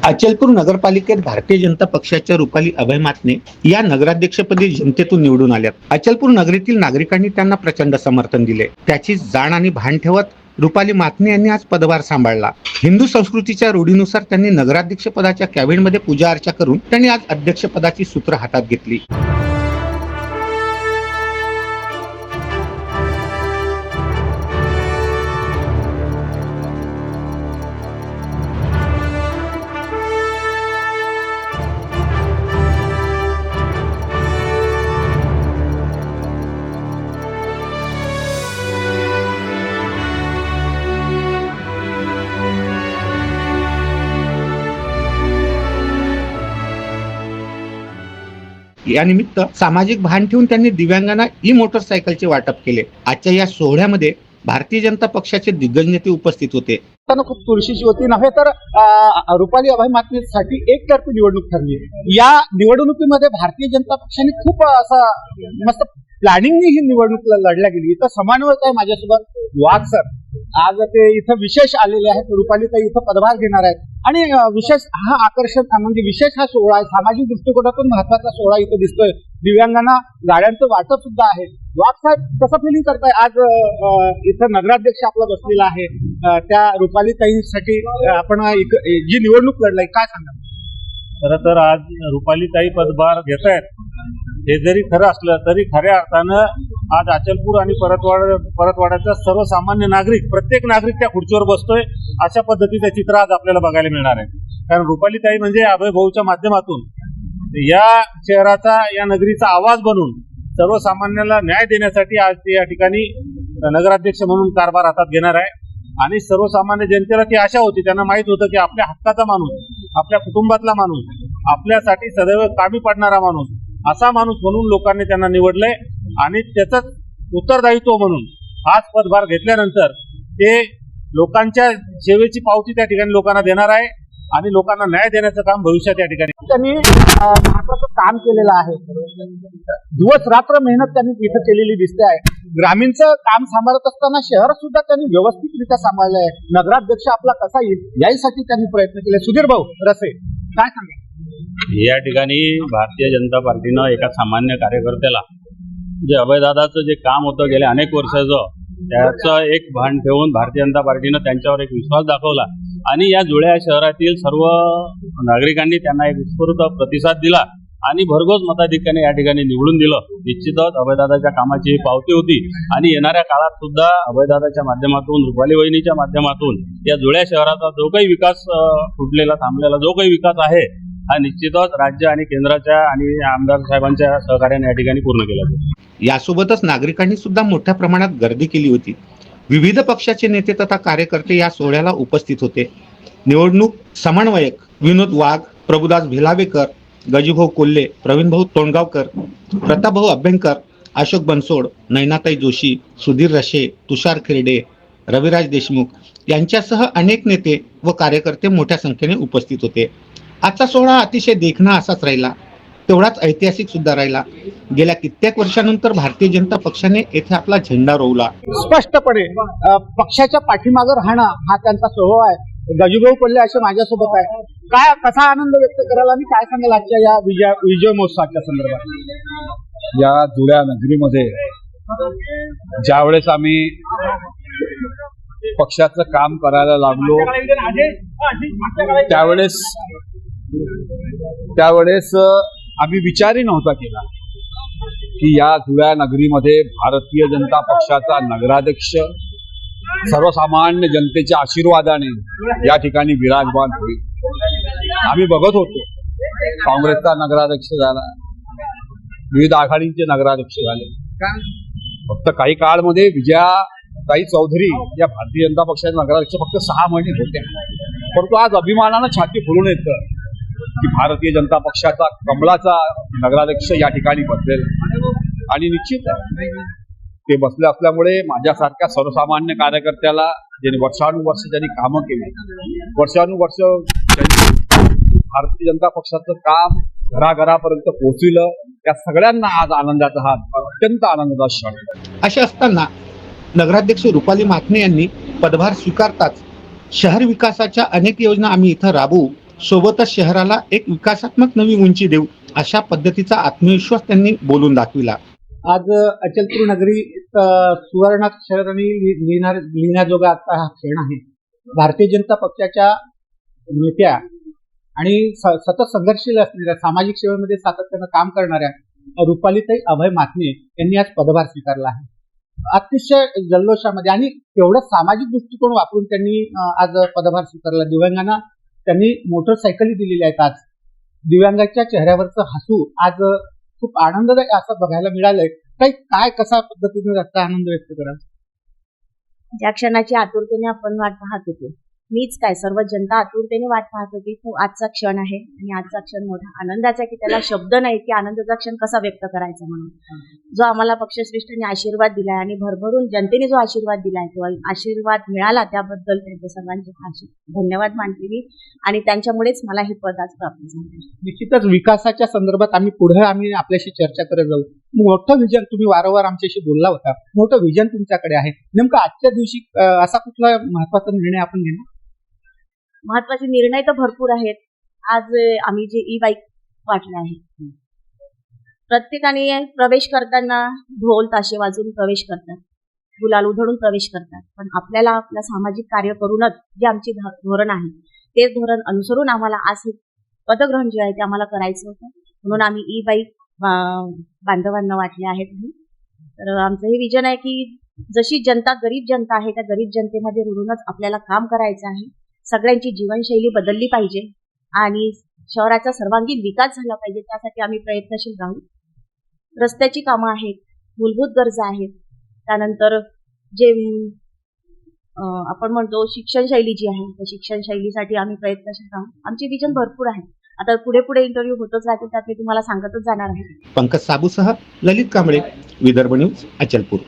अचलपूर नगरपालिकेत भारतीय जनता पक्षाच्या रुपाली अभय मातने या नगराध्यक्षपदी जनतेतून निवडून आल्यात. अचलपूर नगरीतील नागरिकांनी त्यांना प्रचंड समर्थन दिले. त्याची जाण आणि भान ठेवत रुपाली मातने यांनी आज पदभार सांभाळला. हिंदू संस्कृतीच्या रूढीनुसार त्यांनी नगराध्यक्ष पदाच्या कॅबिनेटमध्ये पूजा अर्चा करून त्यांनी आज अध्यक्षपदाची सूत्र हातात घेतली. या निमित्त सामाजिक भान ठेवून त्यांनी दिव्यांगांना मोटरसायकलचे वाटप केले. आजच्या या सोहळ्यामध्ये भारतीय जनता पक्षाचे दिग्गज नेते उपस्थित होते. खूप तुळशीची होती नव्हे तर रुपाली अभय मातनेसाठी एकतर्फी निवडणूक ठरली. या निवडणुकीमध्ये भारतीय जनता पक्षाने खूप असं मस्त प्लॅनिंगनी ही निवडणूक लढल्या गेली. इथं समन्वयक आहे माझ्यासोबत वाघ सर, आज ते इथं विशेष आलेले आहेत. रुपालीताई इथं पदभार घेणार आहेत आणि विशेष हा आकर्षक म्हणजे विशेष हा सोहळा आहे. सामाजिक दृष्टिकोनातून महत्वाचा सोहळा इथं दिसतोय. दिव्यांगांना गाड्यांचं वाटप सुद्धा आहे. वाघ साहेब कसं फिलिंग करताय आज इथं नगराध्यक्ष आपला बसलेला आहे, त्या रुपालीताईंसाठी आपण जी निवडणूक लढलाय काय सांगा? खरं तर आज रुपालीताई पदभार घेत आहेत. हे जरी खरं असलं तरी खऱ्या अर्थानं आज अचलपूर आणि परतवाड्याचा सर्वसामान्य नागरिक, प्रत्येक नागरिक त्या खुर्चीवर बसतोय अशा पद्धतीचं चित्र आज आपल्याला बघायला मिळणार आहे. कारण रुपालीताई म्हणजे अभय भाऊच्या माध्यमातून या शहराचा, या नगरीचा आवाज बनून सर्वसामान्याला न्याय देण्यासाठी आज ते या ठिकाणी नगराध्यक्ष म्हणून कारभार हातात घेणार आहे. आणि सर्वसामान्य जनतेला ती आशा होती, त्यांना माहित होतं की आपल्या हक्काचा माणूस, आपल्या कुटुंबातला माणूस, आपल्यासाठी सदैव कामी पडणारा माणूस, असा माणूस म्हणून लोकांनी त्यांना निवडलंय. आणि त्याच उत्तरदायित्व म्हणून आज पदभार घेतल्यानंतर ते लोकांच्या सेवेची पावती त्या ठिकाणी लोकांना देणार आहे आणि लोकांना न्याय देण्याचं काम भविष्यात या ठिकाणी त्यांनी महत्वाचं काम केलेलं आहे. दिवस रात्र मेहनत त्यांनी इथं केलेली दिसते आहे. ग्रामीणचं काम सांभाळत असताना शहर सुद्धा त्यांनी व्यवस्थितरित्या सांभाळलं आहे. नगराध्यक्ष आपला कसा येईल यासाठी त्यांनी प्रयत्न केले. सुधीर भाऊ रसे काय सांगा? या ठिकाणी भारतीय जनता पार्टीनं एका सामान्य कार्यकर्त्याला जे अभयदादाचं जे काम होतं गेल्या अनेक वर्षाचं, त्याचं एक भान ठेवून भारतीय जनता पार्टीनं त्यांच्यावर एक विश्वास दाखवला आणि या जुळ्या शहरातील सर्व नागरिकांनी त्यांना एक उत्स्फूर्त प्रतिसाद दिला आणि भरघोस मताधिक्याने या ठिकाणी निवडून दिलं. निश्चितच अभयदादाच्या कामाची पावती होती आणि येणाऱ्या काळात सुद्धा अभयदादाच्या माध्यमातून, रुपाली वहिनीच्या माध्यमातून या जुळ्या शहराचा जो काही विकास फुटलेला, थांबलेला जो काही विकास आहे हा निश्चितच राज्य आणि केंद्राच्या आणि आमदार साहेबांच्या सहकार्याने या ठिकाणी पूर्ण केला जाईल. यासोबतच नागरिकांनी सुद्धा मोठ्या प्रमाणात गर्दी केली होती. विविध पक्षाचे नेते तथा कार्यकर्ते या सोहळ्याला उपस्थित होते. निवडणूक समन्वयक विनोद वाघ, प्रभुदास भिलावेकर, गजीभाऊ कोल्हे, प्रवीणभाऊ तोंडगावकर, प्रतापभाऊ अभ्यंकर, अशोक बनसोड, नैनाताई जोशी, सुधीर रशे, तुषार खिरडे, रविराज देशमुख यांच्यासह अनेक नेते व कार्यकर्ते मोठ्या संख्येने उपस्थित होते. आजचा सोहळा अतिशय देखणा असाच राहिला, तेवढाच ऐतिहासिक सुद्धा राहिला. गेल्या कित्येक वर्षानंतर भारतीय जनता पक्षाने येथे आपला झेंडा रोवला. स्पष्टपणे पक्षाच्या पाठीमागे राहणं हा त्यांचा स्वभाव आहे. गजूभाऊ कोल्हे असे माझ्यासोबत आहे. काय कसा आनंद व्यक्त कराल आणि काय सांगाल आजच्या या विजय महोत्सवाच्या संदर्भात? या जुळ्या नगरीमध्ये ज्यावेळेस आम्ही पक्षाचं काम करायला लागलो त्यावेळेस आम्ही विचारही नव्हता केला की या जुळ्या नगरीमध्ये भारतीय जनता पक्षाचा नगराध्यक्ष सर्वसामान्य जनतेच्या आशीर्वादाने या ठिकाणी विराजमान होईल. आम्ही बघत होतो, काँग्रेसचा नगराध्यक्ष झाला, विविध आघाडींचे नगराध्यक्ष झाले. फक्त काही काळमध्ये विजयाताई चौधरी या भारतीय जनता पक्षाचे नगराध्यक्ष फक्त 6 महिने होते. परंतु आज अभिमानानं छाती फुलून येतं की भारतीय जनता पक्षाचा कमळाचा नगराध्यक्ष या ठिकाणी बसलेला आणि निश्चित आहे ते बसले असल्यामुळे माझ्यासारख्या सर्वसामान्य कार्यकर्त्याला ज्यांनी वर्षानुवर्ष ज्यांनी कामं केली, वर्षानुवर्ष भारतीय जनता पक्षाचं काम घराघरापर्यंत पोहोचविलं, त्या सगळ्यांना आज आनंदाचा हा अत्यंत आनंदाचा क्षण. असे असताना नगराध्यक्ष रुपाली मातने यांनी पदभार स्वीकारताच शहर विकासाच्या अनेक योजना आम्ही इथं राबवू सोबतच शहराला एक विकासात्मक नवी उंची देऊ अशा पद्धतीचा आत्मविश्वास त्यांनी बोलून दाखविला. आज अचलपूर नगरी सुवर्णाक्षरांनी लिहिण्याजोगा आता हा क्षण आहे. भारतीय जनता पक्षाच्या नेत्या आणि सतत संघर्षशील असणाऱ्या, सामाजिक सेवेमध्ये सातत्यानं काम करणाऱ्या रुपालीताई अभय मातने यांनी आज पदभार स्वीकारला आहे. अतिशय जल्लोषामध्ये आणि तेवढं सामाजिक दृष्टिकोन वापरून त्यांनी आज पदभार स्वीकारला. दिव्यांगांना त्यांनी मोटरसायकली दिलेल्या आहेत. आज दिव्यांगाच्या चेहऱ्यावरचं हसू आज खूप आनंददायक असं बघायला मिळालंय. काय कसा पद्धतीने त्याचा आनंद व्यक्त करा? ज्या क्षणाची आतुरतेने आपण वाट पाहत होतो, मीच काय सर्व जनता आतुरतेने वाट पाहत होती, तो आजचा क्षण आहे. आणि आजचा क्षण मोठा आनंदाचा आहे की त्याला शब्द नाही की आनंदाचा क्षण कसा व्यक्त करायचा म्हणून. जो आम्हाला पक्षश्रेष्ठांनी आशीर्वाद दिलाय आणि भरभरून जनतेने जो आशीर्वाद दिलाय, तो आशीर्वाद मिळाला त्याबद्दल त्यांचे सर्वांचे धन्यवाद मानते मी. आणि त्यांच्यामुळेच मला हे पद आज प्राप्त झालं. निश्चितच विकासाच्या संदर्भात आम्ही आपल्याशी चर्चा करत जाऊ. मोठं विजन, तुम्ही वारंवार आमच्याशी बोलला होता, मोठं विजन तुमच्याकडे आहे. नेमकं आजच्या दिवशी असा कुठला महत्वाचा निर्णय आपण घेणार? महत्वाचे निर्णय तर भरपूर आहेत. आज आम्ही जे ई बाईक वाटले आहे, प्रत्येकाने प्रवेश करताना ढोल ताशे वाजून प्रवेश करतात, गुलाल उधळून प्रवेश करतात. पण आपल्याला आपलं सामाजिक कार्य करूनच जे आमचे धोरण आहे तेच धोरण अनुसरून आम्हाला आज हे पदग्रहण जे आहे ते आम्हाला करायचं होतं. म्हणून आम्ही ई बाईक बांधवांना वाटले आहेत. तर आमचं हे विजन आहे की जशी जनता गरीब जनता आहे, त्या गरीब जनतेमध्ये रुळूनच आपल्याला काम करायचं आहे. सगळ्यांची जीवनशैली बदलली पाहिजे आणि शहराचा सर्वांगीण विकास झाला पाहिजे. त्यासाठी आम्ही प्रयत्नशील राहू. रस्त्याची कामं आहेत, मूलभूत गरजा आहेत, त्यानंतर जे आपण म्हणतो शिक्षण शैली जी आहे, त्या शिक्षण शैलीसाठी आम्ही प्रयत्नशील राहू. आमचे विजन भरपूर आहे. आता पुढे इंटरव्ह्यू होतच राहतील, त्यात मी तुम्हाला सांगतच जाणार आहे. पंकज साबूसह ललित कांबळे, विदर्भ न्यूज, अचलपूर.